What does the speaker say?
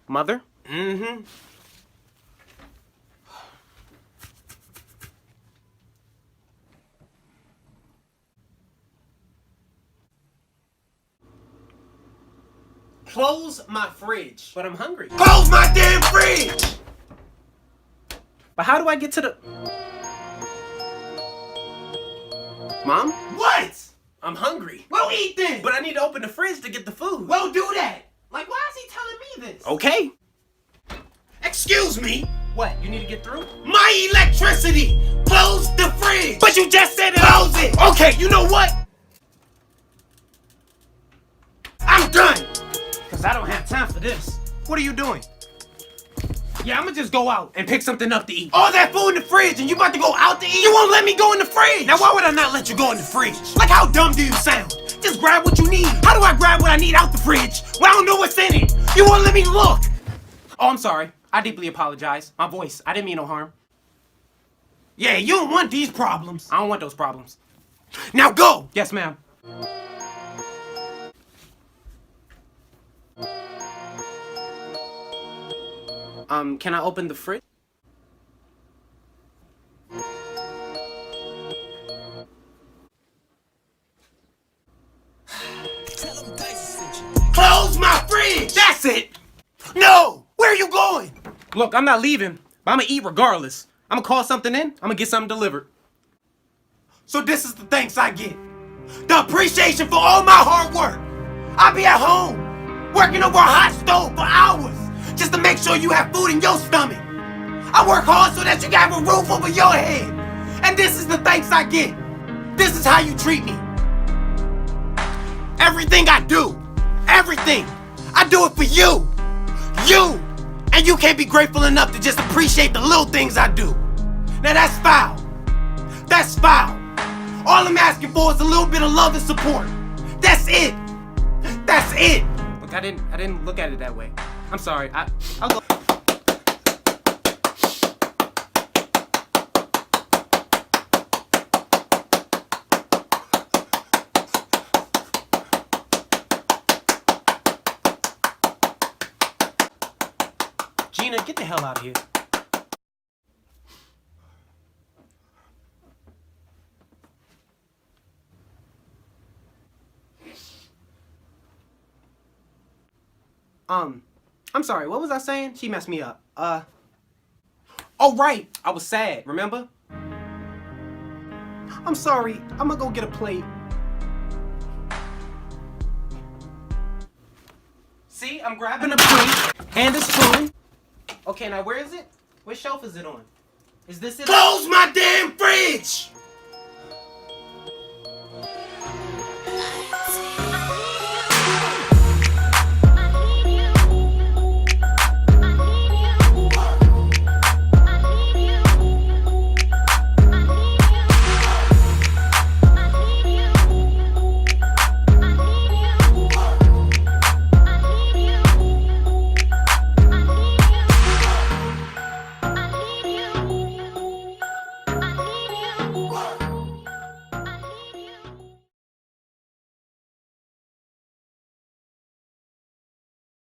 Mother? Mm-hmm. Close my fridge. But I'm hungry. Close my damn fridge! But how do I get to the... Mom? What? I'm hungry. Well, eat then. But I need to open the fridge to get the food. Well, do that. Like, why is he telling me this? Okay. Excuse me. What, you need to get through? My electricity. Close the fridge. But you just said it. Close it. Okay, you know what? I'm done. Because I don't have time for this. What are you doing? Yeah, I'm gonna just go out and pick something up to eat. All that food in the fridge and you about to go out to eat? You won't let me go in the fridge. Now, why would I not let you go in the fridge? Like, how dumb do you sound? Just grab what you need. How do I grab what I need out the fridge when I don't know what's in it? You won't let me look. Oh, I'm sorry. I deeply apologize. My voice. I didn't mean no harm. Yeah, you don't want these problems. I don't want those problems. Now go. Yes, ma'am. Can I open the fridge? Close my fridge. That's it. No. Where are you going? Look, I'm not leaving, but I'm gonna eat regardless. I'm gonna call something in. I'm gonna get something delivered. So this is the thanks I get. The appreciation for all my hard work. I'll be at home, working over a hot stove for hours, just to make sure you have food in your stomach. I work hard so that you can have a roof over your head. And this is the thanks I get. This is how you treat me. Everything I do, everything, I do it for you. You. And you can't be grateful enough to just appreciate the little things I do. Now that's foul. That's foul. All I'm asking for is a little bit of love and support. That's it. That's it. Look, I didn't look at it that way. I'm sorry. I'll go. Gina, get the hell out of here. I'm sorry, what was I saying? She messed me up. Oh right, I was sad, remember? I'm sorry, I'm gonna go get a plate. See, I'm grabbing a plate and a spoon. Okay, now where is it? What shelf is it on? Is this it? Close my damn fridge!